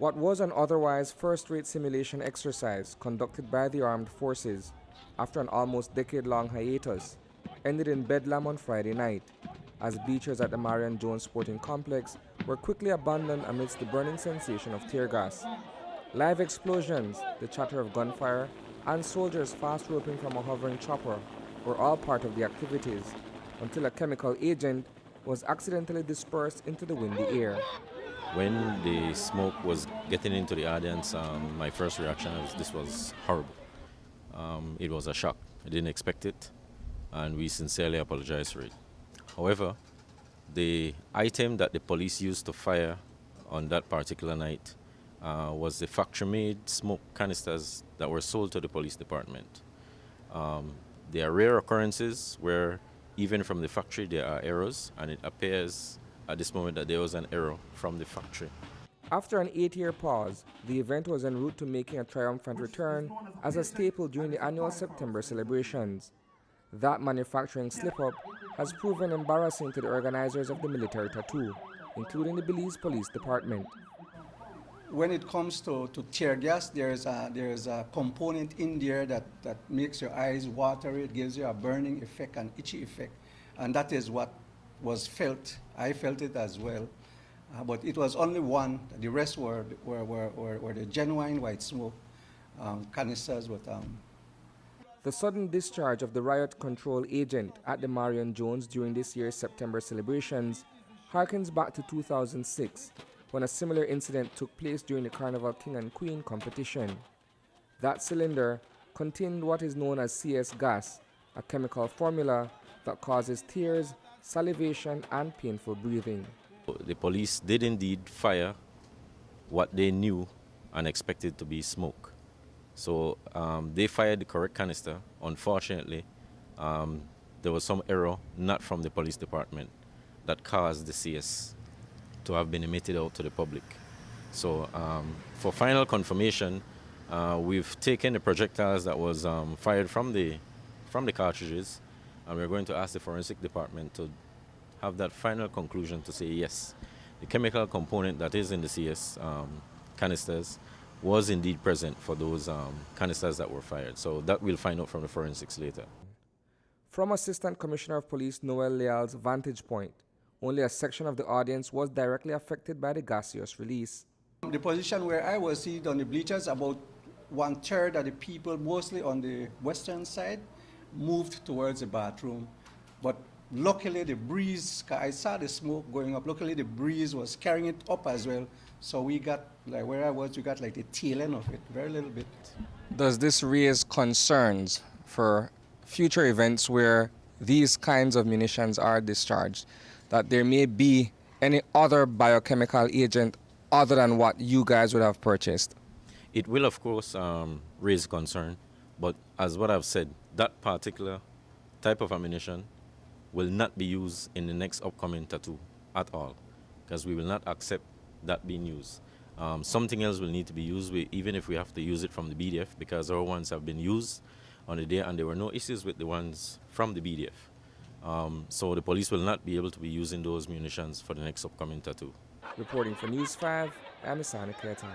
What was an otherwise first-rate simulation exercise conducted by the armed forces after an almost decade-long hiatus ended in bedlam on Friday night, as bleachers at the Marion Jones Sporting Complex were quickly abandoned amidst the burning sensation of tear gas. Live explosions, the chatter of gunfire, and soldiers fast roping from a hovering chopper were all part of the activities, until a chemical agent was accidentally dispersed into the windy air. When the smoke was getting into the audience, my first reaction was this was horrible. It was a shock. I didn't expect it, and we sincerely apologize for it. However, the item that the police used to fire on that particular night was the factory-made smoke canisters that were sold to the police department. There are rare occurrences where even from the factory there are errors, and it appears at this moment that there was an error from the factory. After an 8-year pause, the event was en route to making a triumphant return as a staple during the annual September celebrations. That manufacturing slip-up has proven embarrassing to the organizers of the military tattoo, including the Belize Police Department. When it comes to tear gas, there's a component in there that makes your eyes watery. It gives you a burning effect, an itchy effect, and that is what was felt. I felt it as well, but it was only one. The rest were the genuine white smoke canisters. The sudden discharge of the riot control agent at the Marion Jones during this year's September celebrations harkens back to 2006, when a similar incident took place during the Carnival King and Queen competition. That cylinder contained what is known as CS gas, a chemical formula that causes tears, salivation, and painful breathing. The police did indeed fire what they knew and expected to be smoke. So they fired the correct canister. Unfortunately, there was some error, not from the police department, that caused the CS to have been emitted out to the public. So for final confirmation, we've taken the projectiles that was fired from the cartridges, and we're going to ask the forensic department to have that final conclusion to say yes, the chemical component that is in the CS canisters was indeed present for those canisters that were fired. So that we'll find out from the forensics later. From Assistant Commissioner of Police Noel Leal's vantage point, only a section of the audience was directly affected by the gaseous release. The position where I was seated on the bleachers, about 1/3 of the people, mostly on the western side, moved towards the bathroom. But luckily the breeze, I saw the smoke going up, luckily the breeze was carrying it up as well. So we got, like where I was, we got like the tail end of it, very little bit. Does this raise concerns for future events where these kinds of munitions are discharged, that there may be any other biochemical agent other than what you guys would have purchased? It will, of course, raise concern, but as what I've said, that particular type of ammunition will not be used in the next upcoming tattoo at all, because we will not accept that being used. Something else will need to be used, even if we have to use it from the BDF, because our ones have been used on the day and there were no issues with the ones from the BDF. So the police will not be able to be using those munitions for the next upcoming tattoo. Reporting for News 5, I'm Isani, Cayetano.